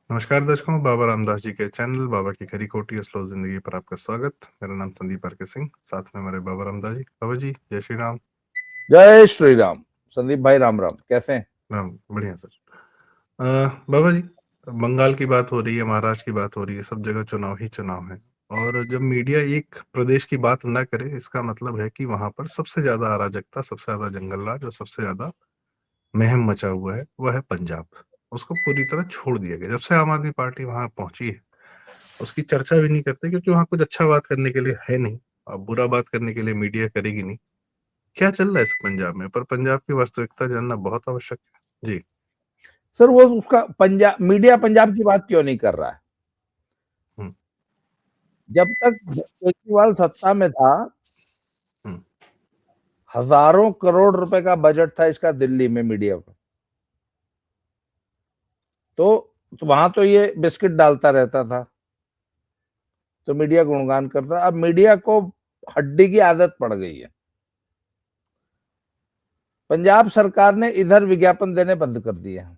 नमस्कार दर्शकों, बाबा रामदास जी के चैनल बाबा की खरी खोटी और स्लो जिंदगी पर आपका स्वागत। मेरा नाम संदीप आर के सिंह, साथ में हमारे बाबा रामदास जी। बाबा जी, जय श्री राम। जय श्री राम। संदीप भाई राम राम, कैसे हैं? राम बढ़िया सर। बाबा जी, बंगाल की बात हो रही है, महाराष्ट्र की बात हो रही है, सब जगह चुनाव ही चुनाव है। और जब मीडिया एक प्रदेश की बात ना करे, इसका मतलब है कि वहां पर सबसे ज्यादा अराजकता, सबसे ज्यादा जंगल राज और सबसे ज्यादा महम मचा हुआ है, वह है पंजाब। उसको पूरी तरह छोड़ दिया गया। जब से आम आदमी पार्टी वहां पहुंची है, उसकी चर्चा भी नहीं करते, क्योंकि वहां कुछ अच्छा बात करने के लिए है नहीं। अब बुरा बात करने के लिए मीडिया करेगी नहीं। क्या चल रहा है इस पंजाब में? पर पंजाब की वास्तविकता जानना बहुत आवश्यक है जी। सर, वो उसका पंजाब मीडिया पंजाब की बात क्यों नहीं कर रहा है? हम्म। जब तक केजरीवाल सत्ता में था, हम्म। हजारों करोड़ रुपए का बजट था इसका दिल्ली में मीडिया पर। तो वहां तो ये बिस्किट डालता रहता था, तो मीडिया गुणगान करता। अब मीडिया को हड्डी की आदत पड़ गई है। पंजाब सरकार ने इधर विज्ञापन देने बंद कर दिए हैं।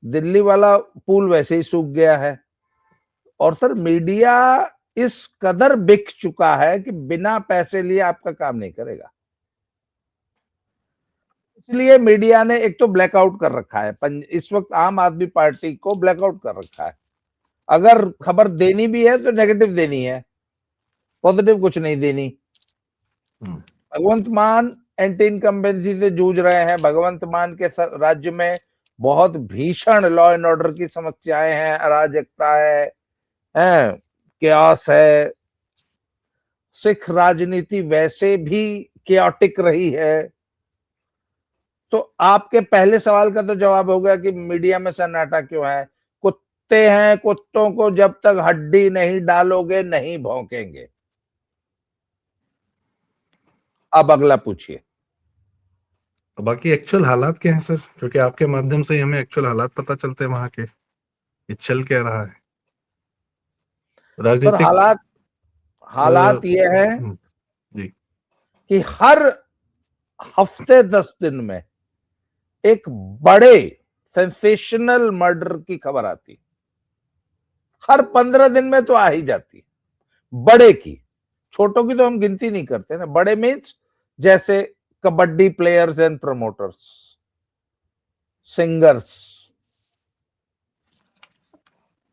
दिल्ली वाला पुल वैसे ही सूख गया है। और सर, मीडिया इस कदर बिक चुका है कि बिना पैसे लिए आपका काम नहीं करेगा। इसलिए मीडिया ने एक तो ब्लैकआउट कर रखा है, इस वक्त आम आदमी पार्टी को ब्लैकआउट कर रखा है। अगर खबर देनी भी है तो नेगेटिव देनी है, पॉजिटिव कुछ नहीं देनी। हम्म। भगवंत मान एंटी इनकम्बेंसी से जूझ रहे हैं। भगवंत मान के राज्य में बहुत भीषण लॉ एंड ऑर्डर की समस्याएं हैं, अराजकता है, केओस है। सिख राजनीति वैसे भी केओटिक रही है। तो आपके पहले सवाल का तो जवाब हो गया कि मीडिया में सन्नाटा क्यों है। कुत्ते हैं, कुत्तों को जब तक हड्डी नहीं डालोगे नहीं भौंकेंगे। अब अगला पूछिए। तो बाकी एक्चुअल हालात क्या है सर? क्योंकि आपके माध्यम से ही हमें एक्चुअल हालात पता चलते हैं वहां के। ये चल क्या रहा है सर, राजनीतिक? हालात अ, हालात ये है जी। कि हर हफ्ते 10 दिन में एक बड़े सेंसेशनल मर्डर की खबर आती। हर 15 दिन में तो आ ही जाती। बड़े की, छोटों की तो हम गिनती नहीं करते ना। बड़े मीन्स जैसे kabaddi players and promoters, singers,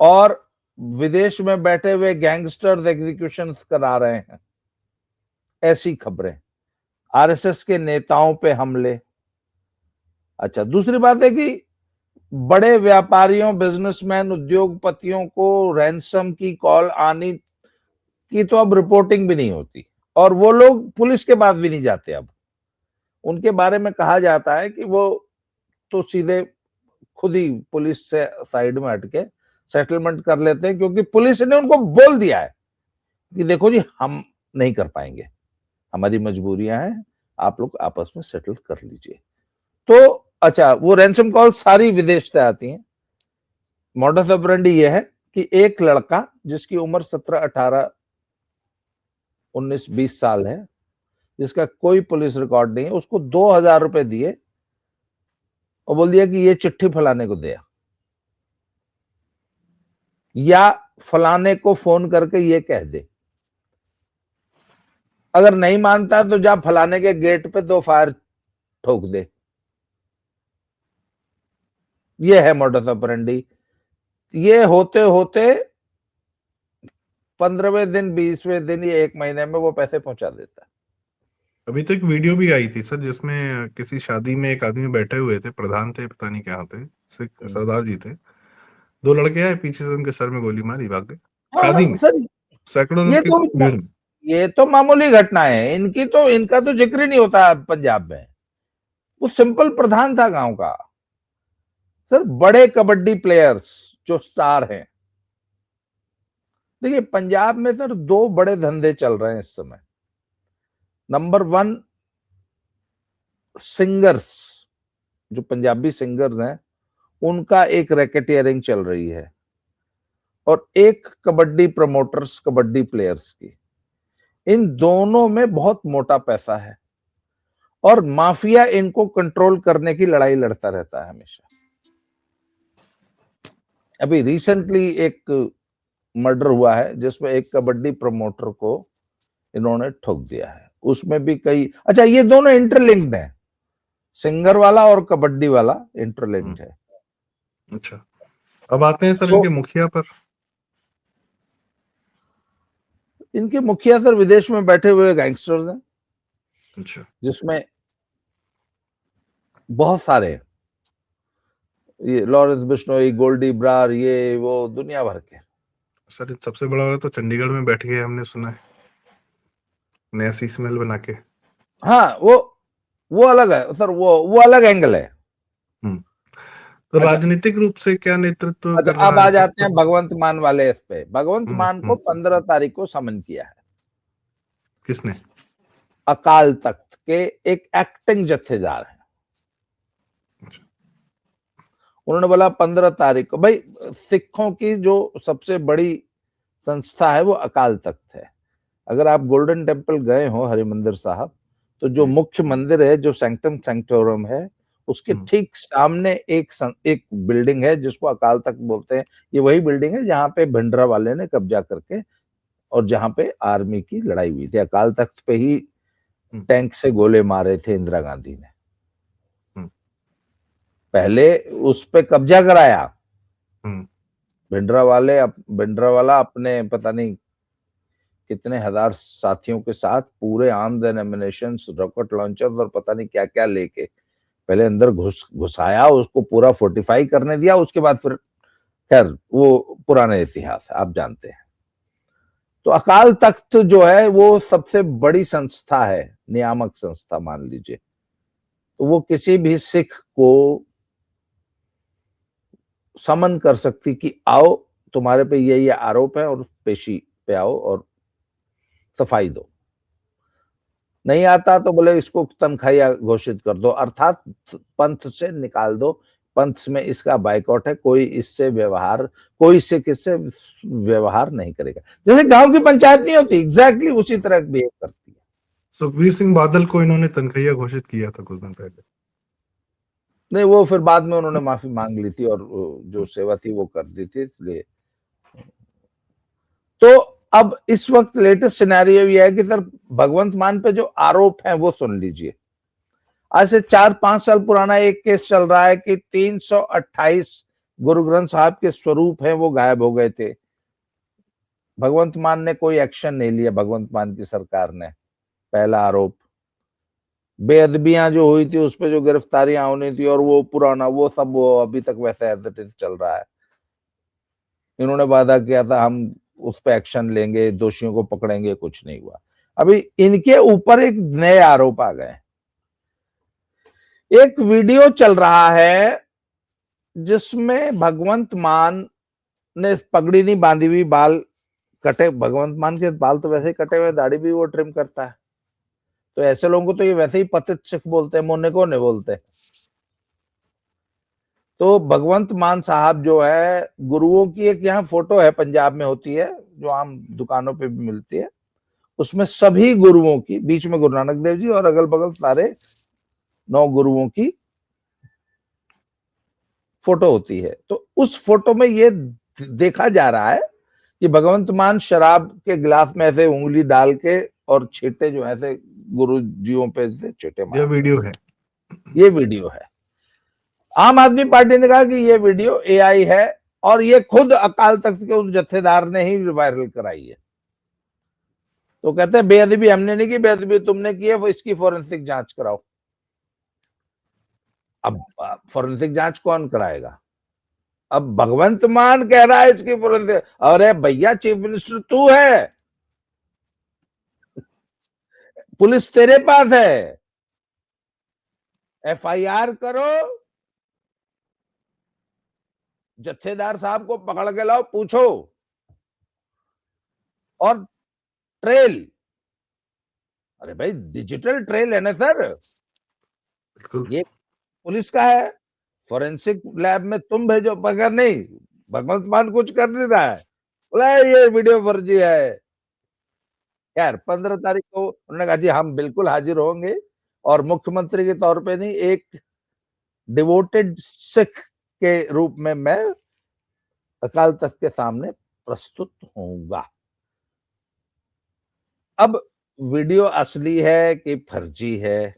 और विदेश में बैठे हुए गैंगस्टर्स एग्जीक्यूशन करा रहे हैं, ऐसी खबरें। आरएसएस के नेताओं पे हमले। अच्छा, दूसरी बात है कि बड़े व्यापारियों, बिजनेसमैन, उद्योगपतियों को रैंसम की कॉल आनी की तो अब रिपोर्टिंग भी नहीं होती, और वो लोग पुलिस के पास भी नहीं जाते। अब उनके बारे में कहा जाता है कि वो तो सीधे खुद ही पुलिस से साइड में हटके सेटलमेंट कर लेते हैं, क्योंकि पुलिस ने उनको बोल दिया है कि देखो जी, हम नहीं कर पाएंगे, हमारी मजबूरियां हैं, आप लोग आपस में सेटल कर लीजिए। तो अच्छा, वो रैंसम कॉल सारी विदेश से आती हैं। मॉडस ऑपरेंडी ये है कि एक लड़का जिसकी उम्र 17, 18, 19, 20 साल है, जिसका कोई पुलिस रिकॉर्ड नहीं है, उसको 2,000 रुपए दिए और बोल दिया कि ये चिट्ठी फलाने को दे, या फलाने को फोन करके ये कह दे। अगर नहीं मानता तो जा फलाने के गेट पे 2 फायर ठोक दे। ये है मॉडस ऑपरेंडी। ये होते होते 15वें दिन, 20वें दिन या 1 महीने में वो पैसे पहुंचा देता है। अभी तो एक वीडियो भी आई थी सर, जिसमें किसी शादी में एक आदमी बैठे हुए थे, प्रधान थे, पता नहीं क्या थे, सरदार जी थे। दो लड़के आए, पीछे से उनके सर में गोली मारी, भाग गए। शादी हाँ में सर, सैकड़ों ये लोग की तो भीड़ में। ये तो मामूली घटना है। इनका तो जिक्र ही नहीं होता पंजाब में। वो सिंपल प्रधान था गांव का। सर, बड़े कबड्डी प्लेयर्स जो स्टार हैं, देखिए पंजाब में सर 2 बड़े धंधे चल रहे हैं इस समय। नंबर 1, सिंगर्स, जो पंजाबी सिंगर्स हैं, उनका एक रैकेटियरिंग चल रही है, और एक कबड्डी प्रमोटर्स, कबड्डी प्लेयर्स की। इन दोनों में बहुत मोटा पैसा है, और माफिया इनको कंट्रोल करने की लड़ाई लड़ता रहता है हमेशा। अभी रिसेंटली एक मर्डर हुआ है जिसमें एक कबड्डी प्रमोटर को इन्होंने ठोक दिया है, उसमें भी कई, अच्छा ये दोनों इंटरलिंक्ड हैं, सिंगर वाला और कबड्डी वाला इंटरलिंक्ड है। अच्छा, अब आते हैं सर तो इनके मुखिया पर। इनके मुखिया सर विदेश में बैठे हुए गैंगस्टर्स हैं, अच्छा, जिसमें बहुत सारे, ये लॉरेंस बिश्नोई, गोल्डी ब्रार, ये वो दुनिया भर के। सर सबसे बड़ा वाला तो चंडीगढ़ में बैठ गया, हमने सुना है, नया शीश महल बना के। हाँ वो अलग है सर, वो अलग एंगल है। तो अच्छा, राजनीतिक रूप से क्या नेतृत्व अच्छा कर रहा अब है आ सर? जाते हैं भगवंत मान वाले इस पे। भगवंत मान को 15 तारीख को समन किया है किसने? अकाल तख्त के एक एक्टिंग जत्थेदार है। अच्छा। उन्होंने बोला 15 तारीख को, भाई सिखों की जो सबसे बड़ी संस्था है वो अकाल तख्त है। अगर आप गोल्डन टेम्पल गए हो हरिमंदिर साहब, तो जो मुख्य मंदिर है, जो सैंक्टम सैंक्टोरम है, उसके ठीक सामने एक बिल्डिंग है जिसको अकाल तख्त बोलते हैं। ये वही बिल्डिंग है जहां पे भिंडरा वाले ने कब्जा करके और जहां पे आर्मी की लड़ाई हुई थी। अकाल तख्त पे ही टैंक से गोले मारे थे इंदिरा गांधी ने, पहले उस पे कब्जा कराया। भिंडरा वाला अपने पता नहीं कितने हजार साथियों के साथ पूरे arms and ammunition, rocket launcher और पता नहीं क्या क्या लेके पहले अंदर घुसाया, उसको पूरा फोर्टिफाई करने दिया। उसके बाद फिर खैर वो पुराने इतिहास है, आप जानते हैं। तो अकाल तख्त जो है वो सबसे बड़ी संस्था है, नियामक संस्था मान लीजिए। तो वो किसी भी सिख को समन कर सकती कि आओ, तुम्हारे पे ये आरोप है और पेशी पे आओ और सफाई दो। नहीं आता तो बोले इसको तनख्वाहिया घोषित कर दो, अर्थात पंथ से निकाल दो, पंथ में इसका बाइकआउट है, कोई सिख इससे व्यवहार नहीं करेगा। जैसे गांव की पंचायत नहीं होती, एग्जैक्टली उसी तरह बिहेव करती है। सुखबीर सिंह बादल को इन्होंने तनख्वाहिया घोषित किया था कुछ दिन पहले। नहीं, वो फिर बाद में उन्होंने माफी मांग ली थी और जो सेवा थी वो कर दी थी, इसलिए। तो अब इस वक्त लेटेस्ट सिनेरियो ये है कि सर भगवंत मान पे जो आरोप है वो सुन लीजिए। आज से 4-5 साल पुराना एक केस चल रहा है कि 328 गुरु ग्रंथ साहब के स्वरूप हैं वो गायब हो गए थे। भगवंत मान ने कोई एक्शन नहीं लिया, भगवंत मान की सरकार ने। पहला आरोप, बेअदबियां जो हुई थी उस पर जो गिरफ्तारियां होनी थी और वो पुराना वो सब वो अभी तक वैसे एज इट इज चल रहा है। इन्होंने वादा किया था हम उस पर एक्शन लेंगे, दोषियों को पकड़ेंगे, कुछ नहीं हुआ। अभी इनके ऊपर एक नए आरोप आ गए। एक वीडियो चल रहा है जिसमें भगवंत मान ने पगड़ी नहीं बांधी हुई, बाल कटे। भगवंत मान के बाल तो वैसे ही कटे हुए, दाढ़ी भी वो ट्रिम करता है। तो ऐसे लोगों को तो ये वैसे ही पतित सिख बोलते हैं, मोने को नहीं बोलते। तो भगवंत मान साहब जो है, गुरुओं की एक यहाँ फोटो है, पंजाब में होती है, जो आम दुकानों पे भी मिलती है। उसमें सभी गुरुओं की, बीच में गुरु नानक देव जी और अगल बगल सारे 9 गुरुओं की फोटो होती है। तो उस फोटो में ये देखा जा रहा है कि भगवंत मान शराब के गिलास में ऐसे उंगली डाल के और छींटे जो ऐसे गुरु जीओं पे छींटे मार। ये वीडियो है। आम आदमी पार्टी ने कहा कि ये वीडियो एआई है और ये खुद अकाल तख्त के उस जत्थेदार ने ही वायरल कराई है। तो कहते हैं बेअदबी हमने नहीं की, बेअदबी तुमने की है, वो इसकी फोरेंसिक जांच कराओ। अब फोरेंसिक जांच कौन कराएगा? अब भगवंत मान कह रहा है इसकी फोरेंसिक। अरे भैया, चीफ मिनिस्टर तू है, पुलिस तेरे पास है, एफआईआर करो, जत्थेदार साहब को पकड़ के लाओ, पूछो और ट्रेल। अरे भाई, डिजिटल ट्रेल है ना सर, ये पुलिस का है। फोरेंसिक लैब में तुम भेजो, मगर नहीं, भगवंत मान कुछ कर नहीं रहा है, बोला ये वीडियो फर्जी है। यार 15 तारीख को उन्होंने कहा जी हम बिल्कुल हाजिर होंगे, और मुख्यमंत्री के तौर पे नहीं, एक डिवोटेड सिख के रूप में मैं अकाल तख्त के सामने प्रस्तुत होऊंगा। अब वीडियो असली है कि फर्जी है,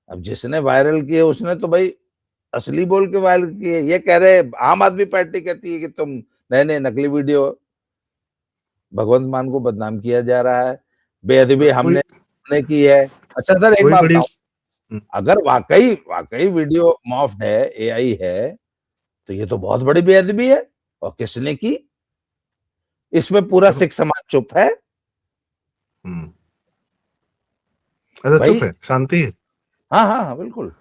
अब जिसने वायरल किए उसने तो भाई असली बोल के वायरल किए। ये कह रहे, आम आदमी पार्टी कहती है कि तुम नए नकली वीडियो, भगवंत मान को बदनाम किया जा रहा है, बेअदबी कोई हमने की है। अच्छा सर, एक कोई बात बड़ी बताओ, अगर वाकई वाकई वीडियो मॉफ्ड है, एआई है, तो ये तो बहुत बड़ी बेअदबी है। और किसने की? इसमें पूरा देखो, सिख समाज चुप है ऐसा भाई। चुप है, शांति है। हाँ हाँ हाँ, बिल्कुल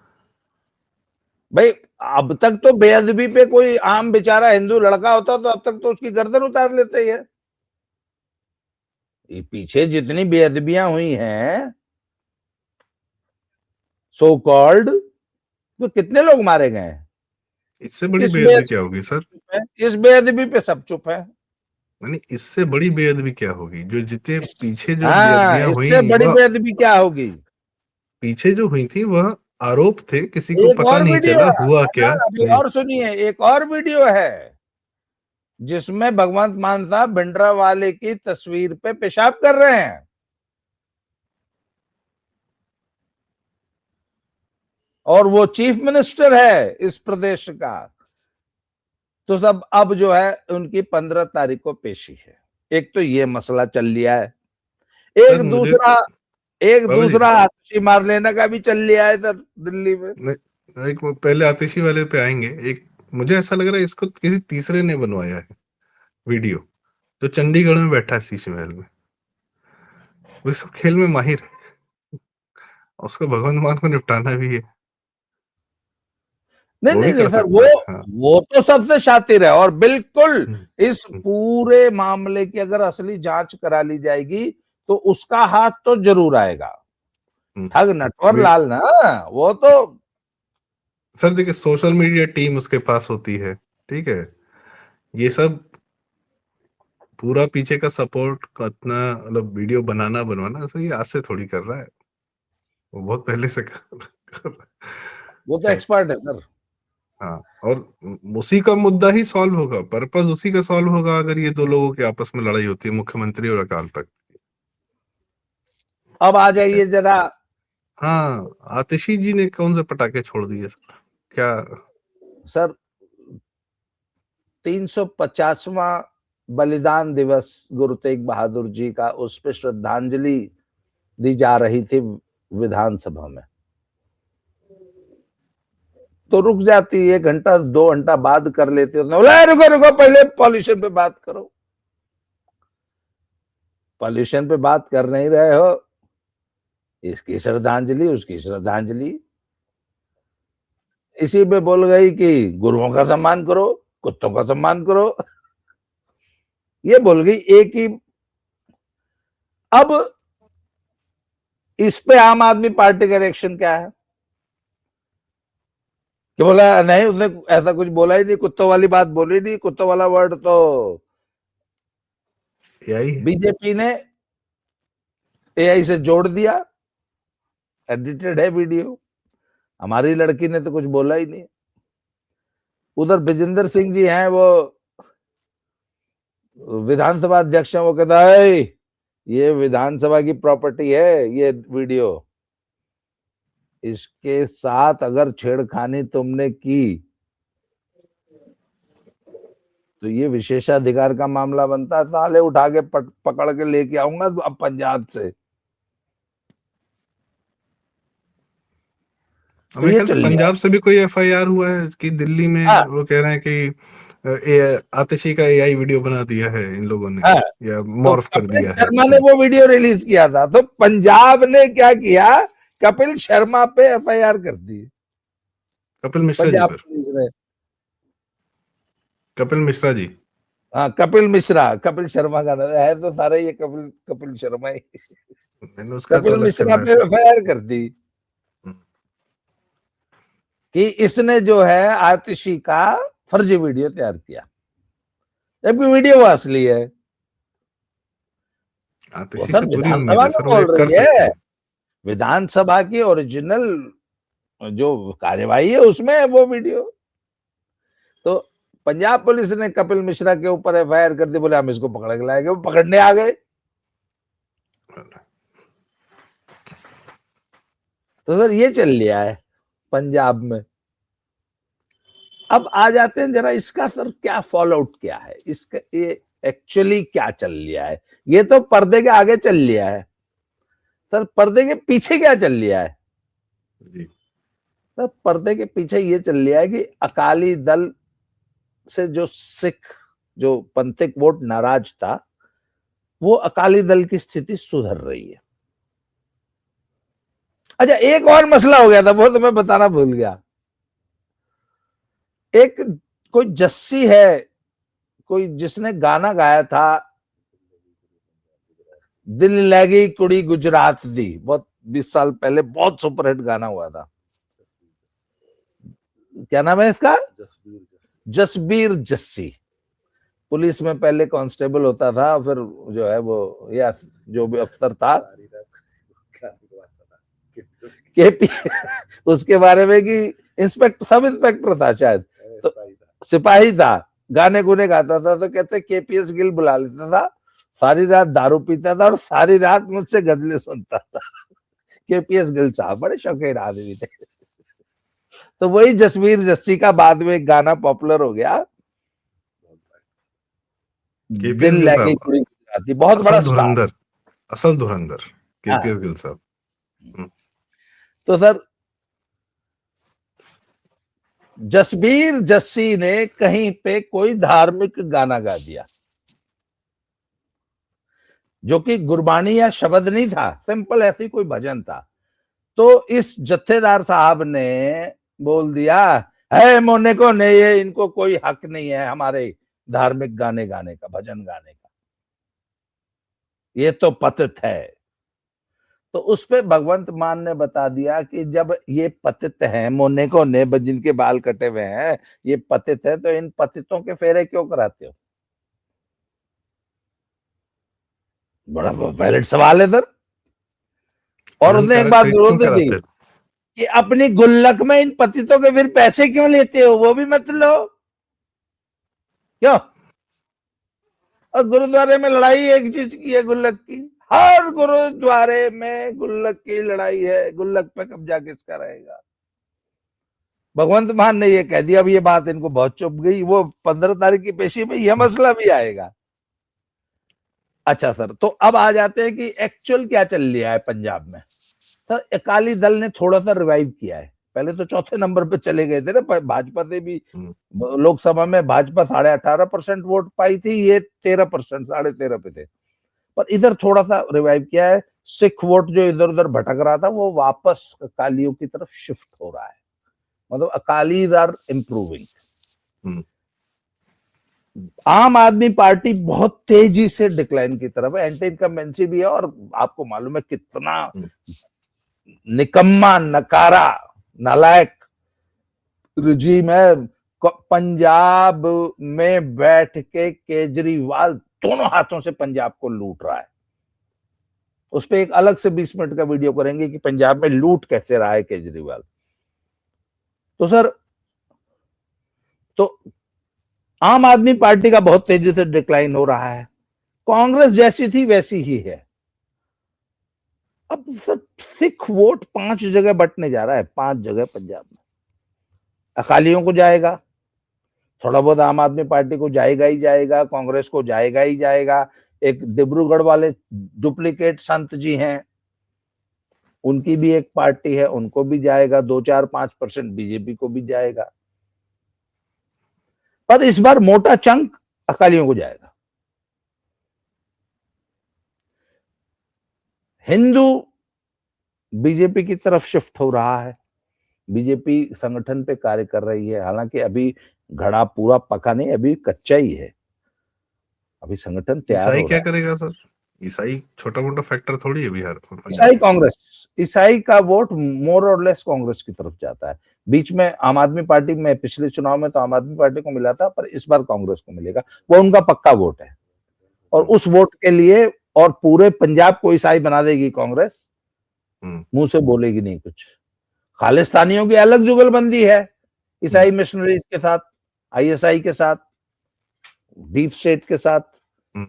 भाई। अब तक तो बेअदबी पे कोई आम बेचारा हिंदू लड़का होता तो अब तक तो उसकी गर्दन उतार लेते ही है। ये पीछे जितनी बेअदबियां हुई हैं सो कॉल्ड, तो कितने लोग मारे गए हैं? इससे बड़ी इस बेअदबी क्या बेअदबी होगी सर? पे, इस बेअदबी पे सब चुप है। यानी इससे बड़ी बेअदबी क्या होगी? जो जितने पीछे जो हाँ, बेअदबियां इससे हुई, बड़ी वह बेअदबी क्या होगी? पीछे जो हुई थी वह आरोप थे, किसी को एक पता और नहीं वीडियो चला है हुआ ना, क्या। अभी जी। और सुनिए, एक और वीडियो है जिसमें भगवंत मान साहब भिंडरावाले की तस्वीर पे पेशाब कर रहे हैं। और वो चीफ मिनिस्टर है इस प्रदेश का। तो सब अब जो है उनकी 15 तारीख को पेशी है। एक तो ये मसला चल लिया है, सर एक मुझे दूसरा, तो एक बाबा जी, दूसरा आतिशी मार लेने का भी चल लिया है इधर दिल्ली में। एक वो पहले आतिशी वाले पे आएंगे। एक मुझे ऐसा लग रहा है इसको किसी तीसरे ने बनवाया है वीडियो, जो चंडीगढ़ में बैठा है शीश महल में। वो सब खेल में माहिर है, और उसको भगवंत मान को निपटाना भी है। नहीं वो नहीं भी नहीं कर सर, सकता है। हाँ। वो तो सबसे शातिर है। और बिल्कुल हम्म, इस पूरे मामले की अगर असली जांच करा ली जाएगी तो उसका हाथ तो जरूर आएगा। हम्म। ठग नटवर वे- लाल ना, वो तो। सर देखिए, सोशल मीडिया टीम उसके पास होती है, ठीक है। ये सब पूरा पीछे का सपोर्ट का इतना, मतलब वीडियो बनाना बनवाना ऐसा ये आज से थोड़ी कर रहा है, वो बहुत पहले से कर रहा वो तो है। एक्सपर्ट है सर। हाँ, और उसी का मुद्दा ही सॉल्व होगा, पर्पस उसी का सॉल्व होगा अगर ये दो लोगों के आपस में लड़ाई होती है, मुख्यमंत्री और अकाल तख्त। अब आ ठीक है। जाइए जरा। हाँ, आतिशी जी ने कौन से पटाखे छोड़ दिए सर? क्या? सर, 350वां बलिदान दिवस गुरु तेग बहादुर जी का, उस पर श्रद्धांजलि दी जा रही थी विधानसभा में, तो रुक जाती, 1 घंटा 2 घंटा बाद कर लेते हो। बोला रुको रुको, पहले पॉल्यूशन पे बात करो। पॉल्यूशन पे बात कर नहीं रहे हो, इसकी श्रद्धांजलि उसकी श्रद्धांजलि। इसी पे बोल गई कि गुरुओं का सम्मान करो, कुत्तों का सम्मान करो। ये बोल गई एक ही। अब इस पे आम आदमी पार्टी का रिएक्शन क्या है? कि बोला नहीं, उसने ऐसा कुछ बोला ही नहीं, कुत्तों वाली बात बोली नहीं, कुत्तों वाला वर्ड तो यही है। बीजेपी ने एआई से जोड़ दिया, एडिटेड है वीडियो। हमारी लड़की ने तो कुछ बोला ही नहीं। उधर विजेंद्र सिंह जी हैं, वो विधानसभा अध्यक्ष हैं, वो कहता है ये विधानसभा की प्रॉपर्टी है ये वीडियो, इसके साथ अगर छेड़खानी तुमने की तो ये विशेषाधिकार का मामला बनता है, ताले उठा के पकड़ के लेके आऊंगा अब पंजाब से। तो मेरे ये ख्याल से चल लिया। पंजाब से भी कोई एफआईआर हुआ है कि दिल्ली में हाँ वो कह रहे हैं कि आतिशी का एआई वीडियो बना दिया है इन लोगों ने, हाँ। या तो मॉर्फ कर कपिल दिया है। शर्मा ने वो वीडियो रिलीज किया था, तो पंजाब ने क्या किया, कपिल शर्मा पे एफआईआर कर दी कपिल मिश्रा जी पंजाब पर। पुलिस ने। कपिल मिश्रा जी। हाँ, कपिल मिश्रा, कपिल शर्मा का नाम है तो सारा ये कपिल कपिल शर्मा ही। मैंने उसका तो कपिल अलग चल मिश्रा रहा है पे सर। एफआईआर कर दी कि इसने जो है आतिशी का फर्जी वीडियो तैयार किया, जबकि वीडियो वो असली है। वो आतिशी से सब पूरी उम्मीद विधानसभा है में सर, वो ये बोल कर रही सकते है, हैं। विधानसभा की ओरिजिनल जो कार्यवाही है उसमें है वो वीडियो। तो पंजाब पुलिस ने कपिल मिश्रा के ऊपर एफआईआर कर दी, बोले हम इसको पकड़ के लाएंगे, वो पकड़ने आ गए। तो सर ये चल लिया है पंजाब में। अब आ जाते हैं जरा इसका सर क्या फॉल आउट क्या है, इसका ये एक्चुअली क्या चल लिया है। ये तो पर्दे के आगे चल लिया है, सर पर्दे के पीछे क्या चल लिया है जी। सर पर्दे के पीछे ये चल लिया है कि अकाली दल से जो सिख जो पंथिक वोट नाराज था, वो अकाली दल की स्थिति सुधर रही है। अच्छा एक और मसला हो गया था, वो तो मैं बताना भूल गया। एक कोई जस्सी है, कोई जिसने गाना गाया था, दिल लगी कुड़ी गुजरात दी, बहुत 20 साल पहले बहुत सुपरहिट गाना हुआ था। क्या नाम है इसका? जसबीर जस्सी। पुलिस में पहले कांस्टेबल होता था, फिर जो है वो या जो भी अफसर था केपी उसके बारे में कि इंस्पेक्टर, सब इंस्पेक्टर था शायद, तो सिपाही था, गाने गुने गाता था, तो कहते केपीएस गिल बुला लेता था, सारी रात दारू पीता था और सारी रात मुझसे गजलें सुनता था। केपीएस गिल साहब बड़े शौकीन आदमी थे। तो वही जसबीर जस्सी का बाद में एक गाना पॉपुलर हो गया, दिल लगी कुड़ी गुजराती, बहुत बड़ा स्टार, असल धुरंधर केपीएस गिल साहब। तो सर जसबीर जस्सी ने कहीं पे कोई धार्मिक गाना गा दिया, जो कि गुरबानी या शब्द नहीं था, सिंपल ऐसी कोई भजन था। तो इस जत्थेदार साहब ने बोल दिया है मोने को नहीं, ये इनको कोई हक नहीं है हमारे धार्मिक गाने गाने का, भजन गाने का, ये तो पतित है। तो उस पे भगवंत मान ने बता दिया कि जब ये पतित हैं, मोने को ने जिनके बाल कटे हुए हैं, ये पतित है, तो इन पतितों के फेरे क्यों कराते हो? बड़ा वैलिड सवाल है सर। और उसने एक बात बोल दी थी कि अपनी गुल्लक में इन पतितों के फिर पैसे क्यों लेते हो, वो भी मत लो क्यों? और गुरुद्वारे में लड़ाई एक चीज की है, गुल्लक की, हर गुरुद्वारे में गुल्लक की लड़ाई है, गुल्लक पे कब्जा किसका रहेगा। भगवंत मान ने ये कह दिया, अब ये बात इनको बहुत चुभ गई, वो 15 तारीख की पेशी में यह मसला भी आएगा। अच्छा सर, तो अब आ जाते हैं कि एक्चुअल क्या चल रहा है पंजाब में। सर अकाली दल ने थोड़ा सा रिवाइव किया है, पहले तो चौथे नंबर पे चले गए थे ना, भाजपा से भी लोकसभा में भाजपा 18.5% वोट पाई थी, ये 13%, 13.5 पे थे, पर इधर थोड़ा सा रिवाइव किया है। सिख वोट जो इधर उधर भटक रहा था, वो वापस अकालियों की तरफ शिफ्ट हो रहा है, मतलब अकालीज आर इम्प्रूविंग। आम आदमी पार्टी बहुत तेजी से डिक्लाइन की तरफ है, एंटी इनकम्बेंसी भी है, और आपको मालूम है कितना निकम्मा, नकारा, नालायक रिजीम है। पंजाब में बैठ के केजरीवाल दोनों हाथों से पंजाब को लूट रहा है। उस पर एक अलग से 20 मिनट का वीडियो करेंगे कि पंजाब में लूट कैसे रहा है केजरीवाल। तो सर, तो आम आदमी पार्टी का बहुत तेजी से डिक्लाइन हो रहा है, कांग्रेस जैसी थी वैसी ही है। अब सर सिख वोट 5 जगह बंटने जा रहा है, 5 जगह पंजाब में। अकालियों को जाएगा, थोड़ा बहुत आम आदमी पार्टी को जाएगा ही जाएगा, कांग्रेस को जाएगा ही जाएगा। एक डिब्रूगढ़ वाले डुप्लीकेट संत जी हैं, उनकी भी एक पार्टी है, उनको भी जाएगा, 2-4-5% बीजेपी को भी जाएगा, पर इस बार मोटा चंक अकालियों को जाएगा। हिंदू बीजेपी की तरफ शिफ्ट हो रहा है, बीजेपी संगठन पे कार्य कर रही है, हालांकि अभी घड़ा पूरा पका नहीं, अभी कच्चा ही है, अभी संगठन तैयार हो रहा है। क्या करेगा सर? ईसाई छोटा मोटा फैक्टर थोड़ी है बिहार में। ईसाई कांग्रेस, ईसाई का वोट मोर और लेस कांग्रेस की तरफ जाता है। बीच में आम आदमी पार्टी में, पिछले चुनाव में तो आम आदमी पार्टी को मिला था, पर इस बार कांग्रेस को मिलेगा, वो उनका पक्का वोट है। और उस वोट के लिए और पूरे पंजाब को ईसाई बना देगी कांग्रेस, मुंह से बोलेगी नहीं कुछ। खालिस्तानियों की अलग जुगलबंदी है ईसाई मिशनरीज के साथ, आईएसआई के साथ, डीप स्टेट के साथ।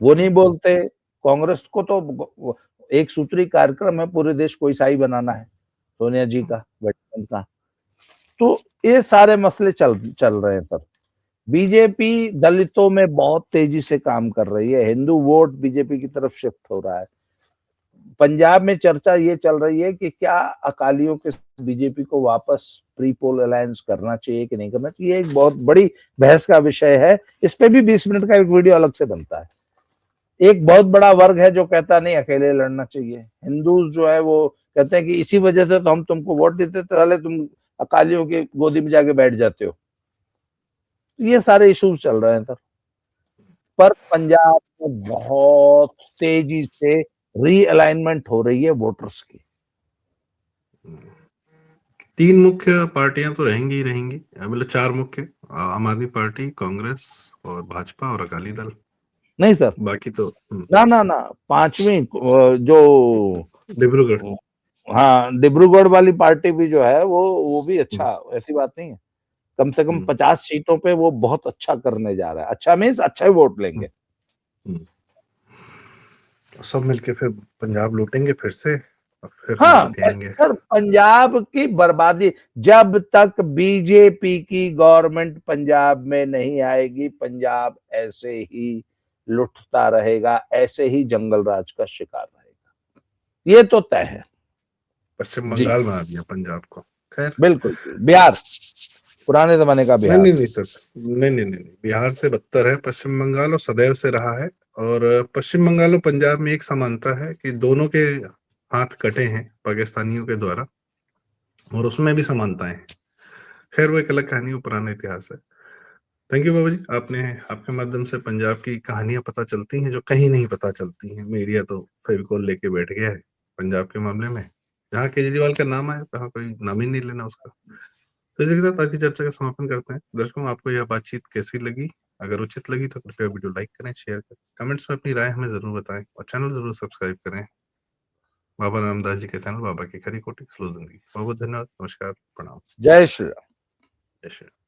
वो नहीं बोलते। कांग्रेस को तो एक सूत्री कार्यक्रम है, पूरे देश को ईसाई बनाना है, सोनिया जी का, गठबंधन का। तो ये सारे मसले चल रहे हैं सर। बीजेपी दलितों में बहुत तेजी से काम कर रही है, हिंदू वोट बीजेपी की तरफ शिफ्ट हो रहा है। पंजाब में चर्चा ये चल रही है कि क्या अकालियों के बीजेपी को वापस प्री पोल अलायंस करना चाहिए कि नहीं करना चाहिए। ये एक बहुत बड़ी बहस का विषय है। इस पे भी 20 मिनट का एक वीडियो अलग से बनता है। एक बहुत बड़ा वर्ग है जो कहता नहीं अकेले लड़ना चाहिए। हिंदू जो है वो कहते हैं कि इसी वजह से तो हम तुमको वोट देते, पहले तुम अकालियों की गोदी में जाके बैठ जाते हो। ये सारे इश्यूज चल रहे हैं सर। पर पंजाब में बहुत तेजी से रीअलाइनमेंट हो रही है वोटर्स की। 3 मुख्य पार्टियां तो रहेंगी ही रहेंगी, मतलब 4 मुख्य, आम आदमी पार्टी, कांग्रेस और भाजपा और अकाली दल। नहीं सर, बाकी तो ना 5वीं जो डिब्रूगढ़। हाँ, डिब्रूगढ़ वाली पार्टी भी जो है वो भी अच्छा, ऐसी बात नहीं है। कम से कम 50 सीटों पे वो बहुत अच्छा करने जा रहा है। अच्छा मीन्स अच्छा वोट लेंगे। सब मिलके फिर पंजाब लूटेंगे फिर से, और फिर हम हाँ जीत आएंगे। सर, पंजाब की बर्बादी, जब तक बीजेपी की गवर्नमेंट पंजाब में नहीं आएगी, पंजाब ऐसे ही लुटता रहेगा, ऐसे ही जंगल राज का शिकार रहेगा। ये तो तय है। पश्चिम जी बंगाल बना दिया पंजाब को। खैर, बिल्कुल। बिहार, पुराने जमाने का नहीं बिहार। नहीं नहीं सर, नहीं, बिहार से बदतर है पश्चिम बंगाल, और सदैव से रहा है। और पश्चिम बंगाल और पंजाब में एक समानता है कि दोनों के हाथ कटे हैं पाकिस्तानियों के द्वारा, और उसमें भी समानताएं हैं। खैर, वो एक अलग कहानी, वो पुराना इतिहास है। थैंक यू बाबा जी, आपके माध्यम से पंजाब की कहानियां पता चलती हैं जो कहीं नहीं पता चलती हैं। मीडिया तो फेविकोल लेके बैठ गया है पंजाब के मामले में। जहाँ केजरीवाल का नाम आए वहाँ कोई नाम ही नहीं लेना उसका। तो इसी के साथ आज की चर्चा का समापन करते हैं। दर्शकों, आपको यह बातचीत कैसी लगी? अगर उचित लगी तो कृपया वीडियो लाइक करें, शेयर करें, कमेंट्स में अपनी राय हमें जरूर बताएं, और चैनल जरूर सब्सक्राइब करें। बाबा रामदास जी के चैनल बाबा की खरी खोटी स्लो जिंदगी। बहुत बहुत धन्यवाद। नमस्कार, प्रणाम। जय श्री राम। जय श्री राम।